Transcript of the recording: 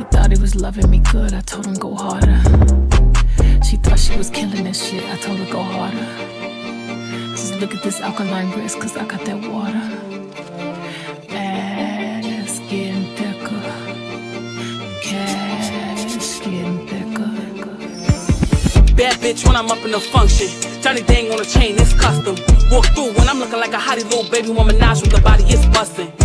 thought he was loving me good, I told him go harder. She thought she was killing this shit, I told her go harder. Just look at this alkaline wrist, cause I got that water. Ass getting thicker, cash getting thicker. Bad bitch when I'm up in the function. Johnny Dang on the chain, it's custom. Walk through when I'm looking like a hottie little baby woman, Minaj when the body is bustin'.